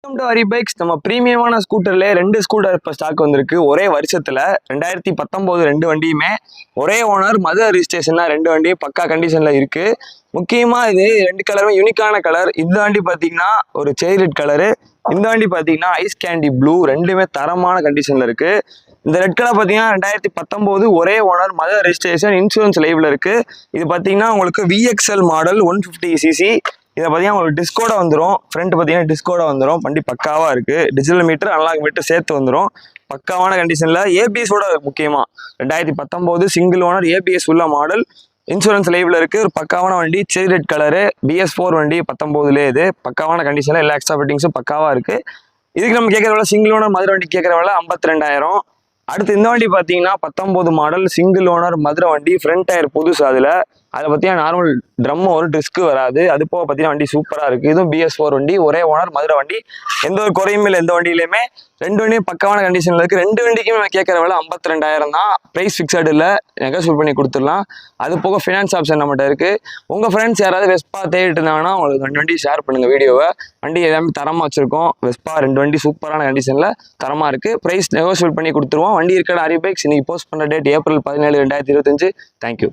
Welcome to Hari bikes. நம்ம பிரீமியமான ஸ்கூட்டர்லேயே 2 scooter இப்போ stock வந்திருக்கு ஒரே வருஷத்தில். 2019 2 வண்டியுமே ஒரே ஓனர், மதுரை ரிஜிஸ்ட்ரேஷன். 2 வண்டியும் பக்கா கண்டிஷனில் இருக்குது. முக்கியமாக இது 2 கலருமே யூனிக்கான கலர். இந்த வண்டி பார்த்தீங்கன்னா ஒரு செரி ரெட் கலரு, இந்த வண்டி பார்த்தீங்கன்னா ஐஸ் கேண்டி ப்ளூ. ரெண்டுமே தரமான கண்டிஷனில் இருக்குது. இந்த ரெட் கலர் பார்த்தீங்கன்னா 2019 ஒரே ஓனர், மதுரை ரெஜிஸ்ட்ரேஷன், இன்சூரன்ஸ் லைவ்ல இருக்குது. இது பார்த்தீங்கன்னா உங்களுக்கு VXL மாடல் 150cc. இதை பார்த்தீங்கன்னா உங்களுக்கு டிஸ்கோட வந்துடும். ஃப்ரண்ட் பார்த்தீங்கன்னா டிஸ்கோட வந்துடும். வண்டி பக்காவாக இருக்குது. டிஜிட்டல் மீட்டர், அனலாக் மீட்டர் சேர்த்து வந்துடும். பக்காவான கண்டிஷனில் ஏபிஎஸோட முக்கியமாக 2019 சிங்கிள் ஓனர் ஏபிஎஸ் உள்ள மாடல், இன்சூரன்ஸ் லைவ்ல இருக்குது. ஒரு பக்காவான வண்டி, செரி ரெட் கலரு, BS4 வண்டி 19லே. இது பக்காவான கண்டிஷனில் எல்லா எக்ஸ்ட்ரா ஃபிட்டிங்ஸும் பக்காவாக இருக்குது. இதுக்கு நம்ம கேட்குற வேலை சிங்கிள் ஓனர் மதுரை வண்டி கேட்குற வேலை 52,000. அடுத்து இந்த வண்டி பார்த்தீங்கன்னா 19 மாடல் சிங்கிள் ஓனர் மதுரை வண்டி, ஃப்ரண்ட் டயர் புதுசு. அதில் பார்த்தீங்கன்னா நார்மல் ட்ரம் ஒரு டிஸ்க்கு வராது. அது போக பார்த்தீங்கன்னா வண்டி சூப்பராக இருக்குது. இதுவும் BS4 வண்டி, ஒரே ஓனர் மதுரை வண்டி. எந்த ஒரு குறையும் இல்லை எந்த வண்டியிலையுமே. 2 வண்டியும் பக்காவான கண்டிஷனில் இருக்குது. 2 வண்டிக்குமே நான் கேட்குற வேலை 52,000 தான். ப்ரைஸ் ஃபிக்ஸட் இல்லை, நெகோஷியேட் பண்ணி கொடுத்துடலாம். அது போக ஃபினான்ஸ் ஆப்ஷன் நம்மகிட்ட இருக்குது. உங்கள் ஃப்ரெண்ட்ஸ் யாராவது வெஸ்பா தேடிட்டு இருந்தாங்கன்னா உங்களுக்கு 2 வண்டி ஷேர் பண்ணுங்கள் வீடியோவை. வண்டி எல்லாமே தரமாக வச்சுருக்கோம். வெஸ்பா 2 வண்டி சூப்பரான கண்டிஷனில் தரமாக இருக்குது. ப்ரைஸ் நெகோஷியேட் பண்ணி கொடுத்துருவோம். வண்டி இருக்கிற ஹரி பைக்ஸ். இன்னைக்கு போஸ்ட் பண்ணுற டேட் ஏப்ரல் 17, 2025. தேங்க்யூ.